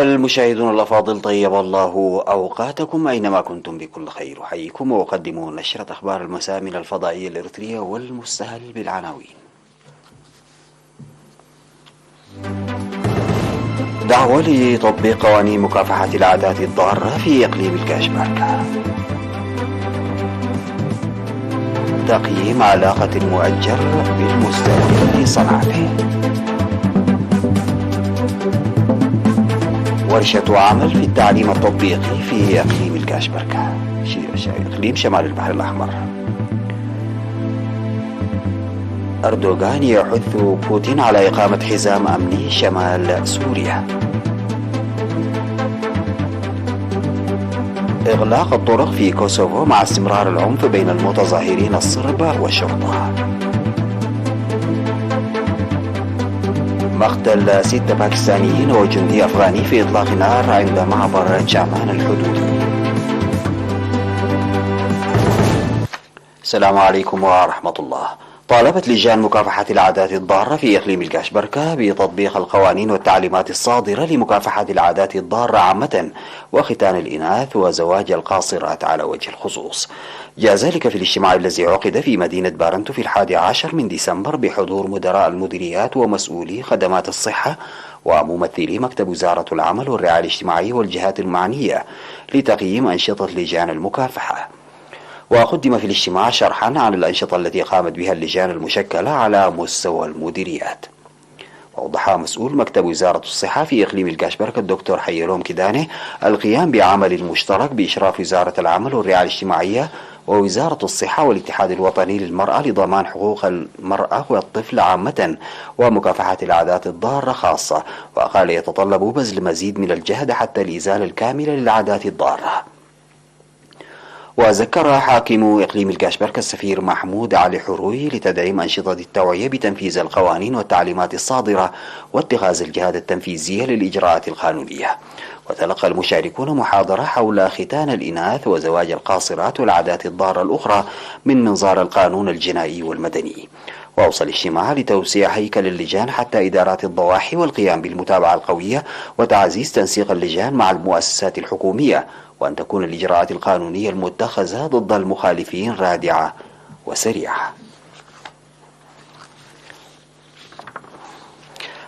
المشاهدون الأفاضل، طيب الله أوقاتكم أينما كنتم بكل خير. أحييكم وأقدم نشرة أخبار المساء من الفضائية الإريترية والمستهل بالعناوين. دعوة لتطبيق قوانين مكافحة العادات الضارة في إقليم الكاشباركا. تقييم علاقة المؤجر بالمستأجر في صنعاء. ورشة عمل في التعليم التطبيقي في إقليم الكاشبركة، إقليم شمال البحر الأحمر. أردوغان يحث بوتين على إقامة حزام أمني شمال سوريا. إغلاق الطرق في كوسوفو مع استمرار العنف بين المتظاهرين الصرب والشرطة. مقتل 6 باكستانيين وجندي أفغاني في إطلاق نار عند معبر جامان الحدودي. السلام عليكم ورحمة الله. طالبت لجان مكافحة العادات الضارة في إقليم الكاشبركة بتطبيق القوانين والتعليمات الصادرة لمكافحة العادات الضارة عامة وختان الإناث وزواج القاصرات على وجه الخصوص. جاء ذلك في الاجتماع الذي عقد في مدينة بارنتو في 11 من ديسمبر بحضور مدراء المديريات ومسؤولي خدمات الصحة وممثلي مكتب وزارة العمل والرعاية الاجتماعية والجهات المعنية لتقييم أنشطة لجان المكافحة. وقدم في الاجتماع شرحا عن الأنشطة التي قامت بها اللجان المشكلة على مستوى المديريات. وأوضح مسؤول مكتب وزارة الصحة في إقليم الكاشبركة الدكتور حيلوم كداني القيام بعمل مشترك بإشراف وزارة العمل والرعاية الاجتماعية ووزارة الصحة والاتحاد الوطني للمرأة لضمان حقوق المرأة والطفل عامة ومكافحة العادات الضارة خاصة. وقال يتطلب بذل مزيد من الجهد حتى الإزالة الكاملة للعادات الضارة. وذكر حاكم إقليم الكاشبركة السفير محمود علي حروي لتدعيم أنشطة التوعية بتنفيذ القوانين والتعليمات الصادرة واتخاذ الجهات التنفيذية للإجراءات القانونية. وتلقى المشاركون محاضرة حول ختان الإناث وزواج القاصرات والعادات الضارة الأخرى من منظار القانون الجنائي والمدني. وأوصى الاجتماع لتوسيع هيكل اللجان حتى إدارات الضواحي والقيام بالمتابعة القوية وتعزيز تنسيق اللجان مع المؤسسات الحكومية، وأن تكون الإجراءات القانونية المتخذة ضد المخالفين رادعة وسريعة.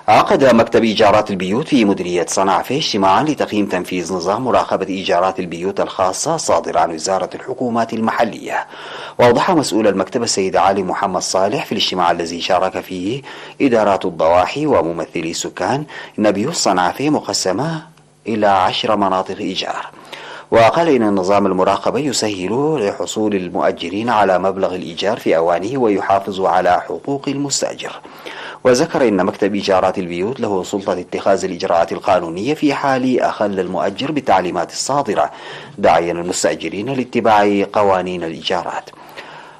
عقد مكتب إيجارات البيوت في مديرية صنعاء اجتماعا لتقييم تنفيذ نظام مراقبة إيجارات البيوت الخاصة صادر عن وزارة الحكومات المحلية. وأوضح مسؤول المكتب السيد علي محمد صالح في الاجتماع الذي شارك فيه إدارات الضواحي وممثلي السكان إن بيوت صنعاء مقسمة إلى 10 مناطق إيجار. وقال إن نظام المراقبة يسهل لحصول المؤجرين على مبلغ الإيجار في أوانه ويحافظ على حقوق المستأجر. وذكر إن مكتب إيجارات البيوت له سلطة اتخاذ الإجراءات القانونية في حال أخل المؤجر بالتعليمات الصادرة، داعيا المستأجرين لاتباع قوانين الإيجارات.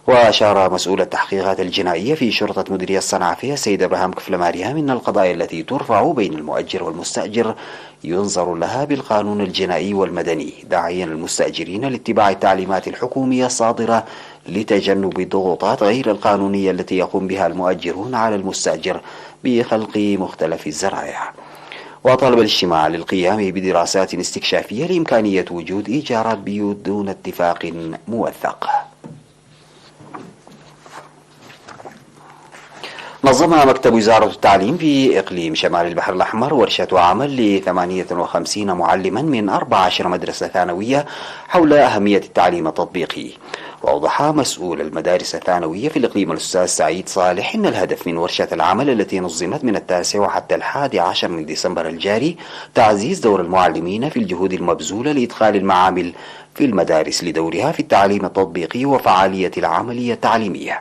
وأشار مسؤول التحقيقات الجنائية في شرطة مديرية صنعاء السيد إبراهيم كفلماريام إن القضايا التي ترفع بين المؤجر والمستأجر ينظر لها بالقانون الجنائي والمدني، داعيا المستأجرين لاتباع التعليمات الحكومية الصادرة لتجنب الضغوطات غير القانونية التي يقوم بها المؤجرون على المستأجر بخلق مختلف الذرائع. وطلب الاجتماع للقيام بدراسات استكشافية لإمكانية وجود إيجارات بيوت دون اتفاق موثق. نظم مكتب وزارة التعليم في إقليم شمال البحر الأحمر ورشة عمل ل58 معلما من 14 مدرسة ثانوية حول أهمية التعليم التطبيقي. وأوضح مسؤول المدارس الثانوية في الإقليم الأستاذ سعيد صالح إن الهدف من ورشة العمل التي نظمت من 9 حتى 11 من ديسمبر الجاري تعزيز دور المعلمين في الجهود المبذولة لإدخال المعامل في المدارس لدورها في التعليم التطبيقي وفعالية العملية التعليمية.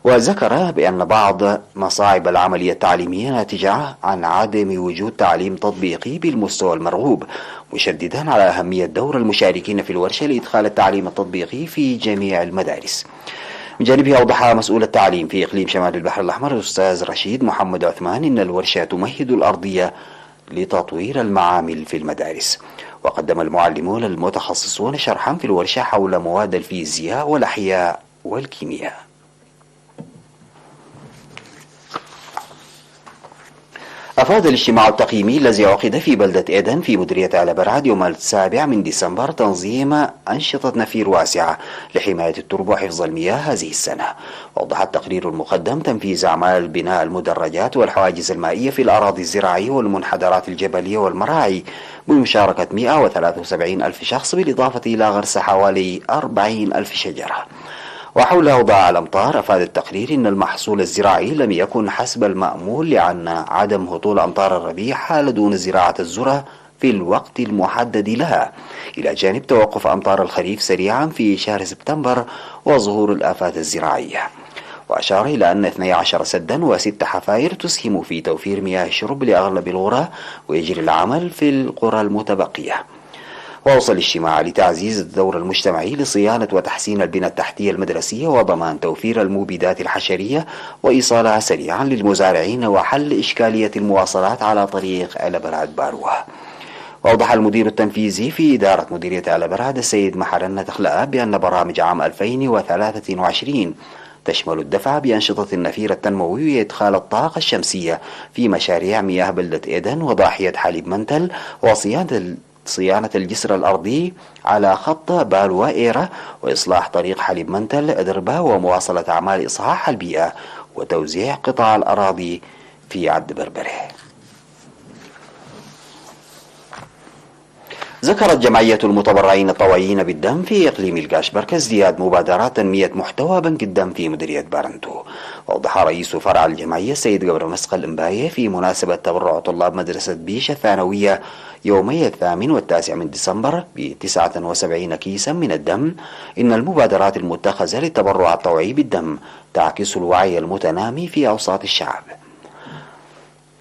وذكر بأن بعض مصاعب العملية التعليمية ناتجة عن عدم وجود تعليم تطبيقي بالمستوى المرغوب، مشددا على أهمية دور المشاركين في الورشة لإدخال التعليم التطبيقي في جميع المدارس. من جانبه أوضح مسؤول التعليم في إقليم شمال البحر الأحمر الأستاذ رشيد محمد عثمان إن الورشة تمهد الأرضية لتطوير المعامل في المدارس. وقدم المعلمون المتخصصون شرحا في الورشة حول مواد الفيزياء والأحياء والكيمياء. أفاد الاجتماع التقييمي الذي عقد في بلدة إيدن في مديرية آل براد يوم 7 من ديسمبر تنظيم أنشطة نفير واسعة لحماية التربة وحفظ المياه هذه السنة. وأوضح التقرير المقدم تنفيذ أعمال بناء المدرجات والحواجز المائية في الأراضي الزراعية والمنحدرات الجبلية والمراعي بمشاركة 173 ألف شخص، بالإضافة إلى غرس حوالي 40 ألف شجرة. وحول أوضاع الأمطار، أفاد التقرير أن المحصول الزراعي لم يكن حسب المأمول لأن عدم هطول أمطار الربيع حال دون زراعة الذرة في الوقت المحدد لها، إلى جانب توقف أمطار الخريف سريعا في شهر سبتمبر وظهور الآفات الزراعية. وأشار إلى أن 12 سدا و6 حفائر تسهم في توفير مياه الشرب لأغلب القرى، ويجري العمل في القرى المتبقية. وأوصى الاجتماع لتعزيز الدور المجتمعي لصيانة وتحسين البنى التحتية المدرسية وضمان توفير المبيدات الحشرية وإيصالها سريعا للمزارعين وحل إشكالية المواصلات على طريق آل براد باروة. وأوضح المدير التنفيذي في إدارة مديرية آل براد السيد محرن تخلاء بأن برامج عام 2023 تشمل الدفع بأنشطة النفير التنموي وإدخال الطاقة الشمسية في مشاريع مياه بلدة إيدن وضاحية حليب منتل، وصيانة الجسر الأرضي على خط بالوا إيرا، وإصلاح طريق حليب منتل إدربا، ومواصلة أعمال إصحاح البيئة وتوزيع قطاع الأراضي في عد بربره. ذكرت جمعية المتبرعين الطوعيين بالدم في إقليم القاشبركة ازدياد مبادرات تنمية محتوى بنك الدم في مديرية بارنتو. وأوضح رئيس فرع الجمعية السيد قبر مسقل إمباية في مناسبة تبرع طلاب مدرسة بيشة الثانوية يومي 8 و9 من ديسمبر ب79 كيسا من الدم، إن المبادرات المتخذة للتبرع الطوعي بالدم تعكس الوعي المتنامي في أوساط الشعب.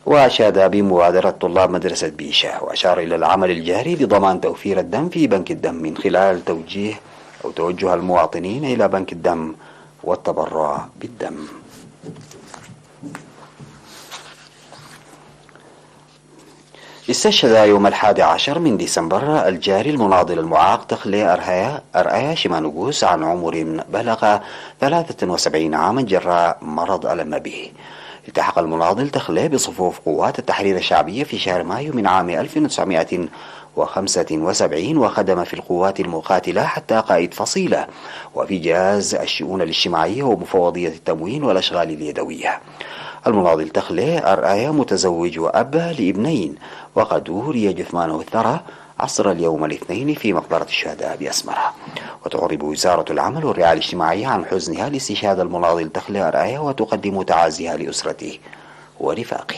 وأشاد بمبادرة طلاب مدرسة بيشة، وأشار إلى العمل الجاري لضمان توفير الدم في بنك الدم من خلال توجه المواطنين إلى بنك الدم والتبرع بالدم. استشهد يوم 11 من ديسمبر الجاري المناضل المعاق تخلي أرآيا شمانوغوس عن عمر بلغ 73 عاما جراء مرض ألم به. التحق المناضل تخلي بصفوف قوات التحرير الشعبية في شهر مايو من عام 1975، وخدم في القوات المقاتلة حتى قائد فصيلة، وفي جهاز الشؤون الاجتماعية ومفوضية التموين والأشغال اليدوية. المناضل تخلي أرآيا متزوج وأب لابنين، وقد أوري جثمانه الثرى عصر اليوم الاثنين في مقبرة الشهداء بأسمرة. وتعرب وزارة العمل والرعاية الاجتماعية عن حزنها لاستشهاد المناضل تخلي أرآيا، وتقدم تعازيها لأسرته ورفاقه.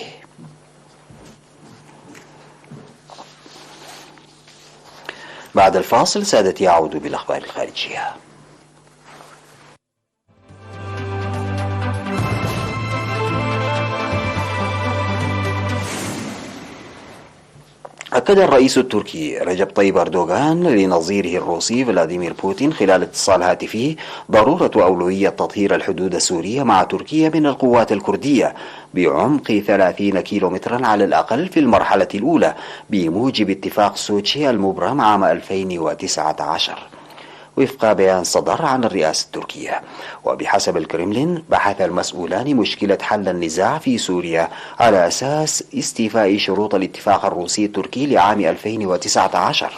بعد الفاصل سادتي أعود بالأخبار الخارجية. أكد الرئيس التركي رجب طيب أردوغان لنظيره الروسي فلاديمير بوتين خلال اتصال هاتفي ضرورة وأولوية تطهير الحدود السورية مع تركيا من القوات الكردية بعمق 30 كيلومترا على الأقل في المرحلة الأولى، بموجب اتفاق سوتشي المبرم عام 2019 وفق بيان صدر عن الرئاسة التركية. وبحسب الكرملين بحث المسؤولان مشكلة حل النزاع في سوريا على أساس استيفاء شروط الاتفاق الروسي التركي لعام 2019.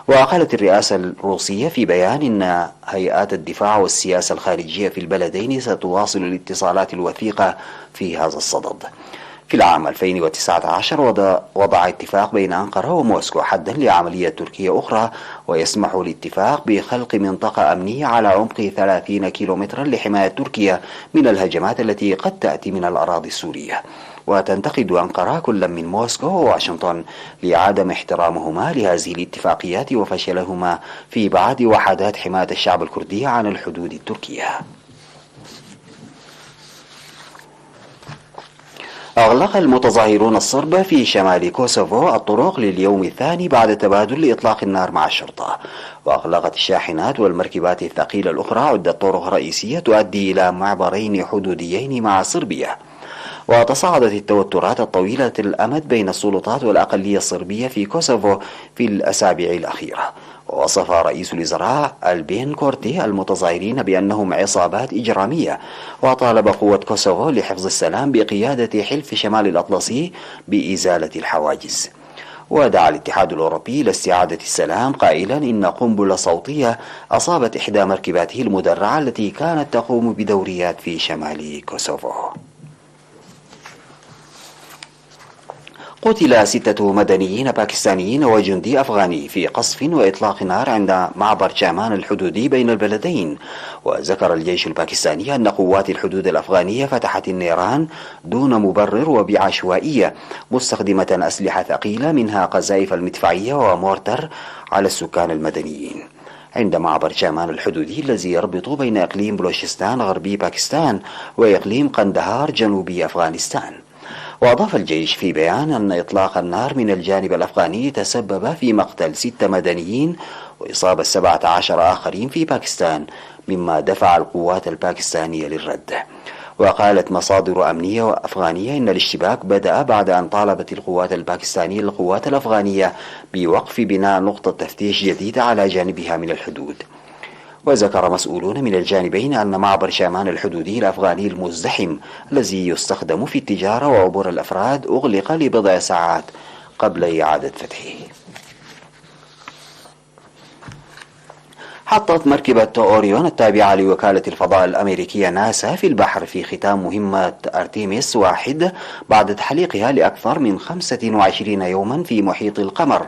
وقالت الرئاسة الروسية في بيان إن هيئات الدفاع والسياسة الخارجية في البلدين ستواصل الاتصالات الوثيقة في هذا الصدد. في العام 2019 وضع اتفاق بين أنقرة وموسكو حدا لعملية تركية أخرى، ويسمح الاتفاق بخلق منطقة أمنية على عمق 30 كيلومترا لحماية تركيا من الهجمات التي قد تأتي من الأراضي السورية. وتنتقد أنقرة كل من موسكو وواشنطن لعدم احترامهما لهذه الاتفاقيات وفشلهما في بعض وحدات حماية الشعب الكردي عن الحدود التركية. أغلق المتظاهرون الصرب في شمال كوسوفو الطرق لليوم الثاني بعد تبادل إطلاق النار مع الشرطة. وأغلقت الشاحنات والمركبات الثقيلة الأخرى عدة طرق رئيسية تؤدي إلى معبرين حدوديين مع صربيا. وتصاعدت التوترات الطويلة الأمد بين السلطات والأقلية الصربية في كوسوفو في الأسابيع الأخيرة. ووصف رئيس الوزراء ألبين كورتي المتظاهرين بأنهم عصابات إجرامية، وطالب قوة كوسوفو لحفظ السلام بقيادة حلف شمال الأطلسي بإزالة الحواجز. ودعا الاتحاد الأوروبي لاستعادة السلام قائلا إن قنبلة صوتية أصابت إحدى مركباته المدرعة التي كانت تقوم بدوريات في شمال كوسوفو. قتل 6 مدنيين باكستانيين وجندي أفغاني في قصف وإطلاق نار عند معبر شامان الحدودي بين البلدين. وذكر الجيش الباكستاني أن قوات الحدود الأفغانية فتحت النيران دون مبرر وبعشوائية، مستخدمة أسلحة ثقيلة منها قذائف المدفعية ومورتر على السكان المدنيين عند معبر شامان الحدودي الذي يربط بين إقليم بلوشستان غربي باكستان وإقليم قندهار جنوبي أفغانستان. وأضاف الجيش في بيان أن إطلاق النار من الجانب الأفغاني تسبب في مقتل 6 مدنيين وإصابة 17 آخرين في باكستان، مما دفع القوات الباكستانية للرد. وقالت مصادر أمنية أفغانية إن الاشتباك بدأ بعد أن طالبت القوات الباكستانية القوات الأفغانية بوقف بناء نقطة تفتيش جديدة على جانبها من الحدود. وذكر مسؤولون من الجانبين أن معبر شامان الحدودي الأفغاني المزدحم الذي يستخدم في التجارة وعبور الأفراد أغلق لبضع ساعات قبل إعادة فتحه. حطت مركبة أوريون التابعة لوكالة الفضاء الأمريكية ناسا في البحر في ختام مهمة أرتيميس 1 بعد تحليقها لأكثر من 25 يوما في محيط القمر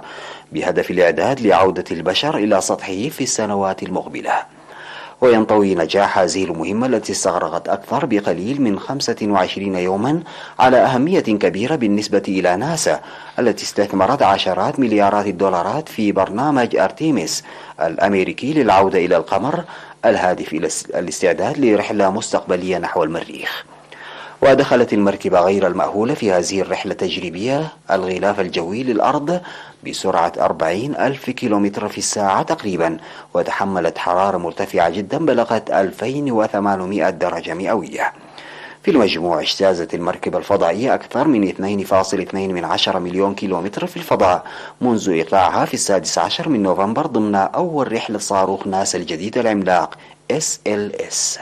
بهدف الإعداد لعودة البشر إلى سطحه في السنوات المقبلة. وينطوي نجاح هذه المهمة التي استغرقت أكثر بقليل من 25 يوما على أهمية كبيرة بالنسبة إلى ناسا التي استثمرت عشرات مليارات الدولارات في برنامج أرتيميس الأمريكي للعودة إلى القمر الهادف إلى الاستعداد لرحلة مستقبلية نحو المريخ. ودخلت المركبة غير المأهولة في هذه الرحلة التجريبية الغلاف الجوي للأرض بسرعة 40,000 كيلومتر في الساعة تقريبا، وتحملت حرارة مرتفعة جدا بلغت 2800 درجة مئوية. في المجموع اجتازت المركبة الفضائية أكثر من 2.2 مليون كيلومتر في الفضاء منذ إيقاعها في 16 من نوفمبر ضمن أول رحلة صاروخ ناسا الجديد العملاق SLS.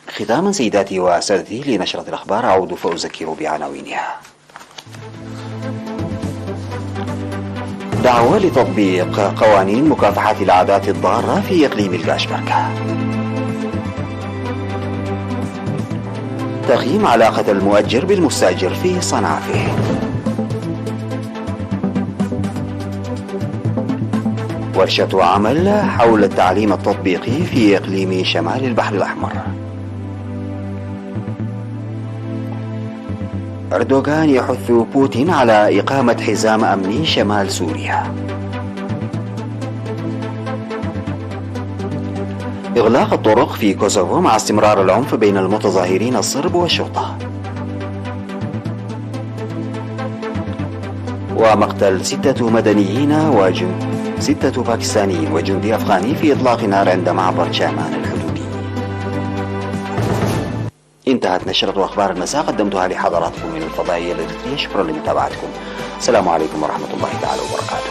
ختاما سيداتي وسادتي لنشرة الأخبار أعود فأذكر بعناوينها. دعوة لتطبيق قوانين مكافحة العادات الضارة في إقليم الكاشبكة. تقييم علاقة المؤجر بالمستأجر في صنعافة. ورشة عمل حول التعليم التطبيقي في إقليم شمال البحر الأحمر. أردوغان يحث بوتين على إقامة حزام أمني شمال سوريا. إغلاق الطرق في كوسوفو مع استمرار العنف بين المتظاهرين الصرب والشرطة. ومقتل 6 مدنيين 6 باكستانيين وجندي أفغاني في إطلاق نار عند معبر شامان الحدودي. انتهت نشرة أخبار المساء قدمتها لحضراتكم من الفضائية الإلكترونية. شكرا لمتابعتكم. السلام عليكم ورحمة الله تعالى وبركاته.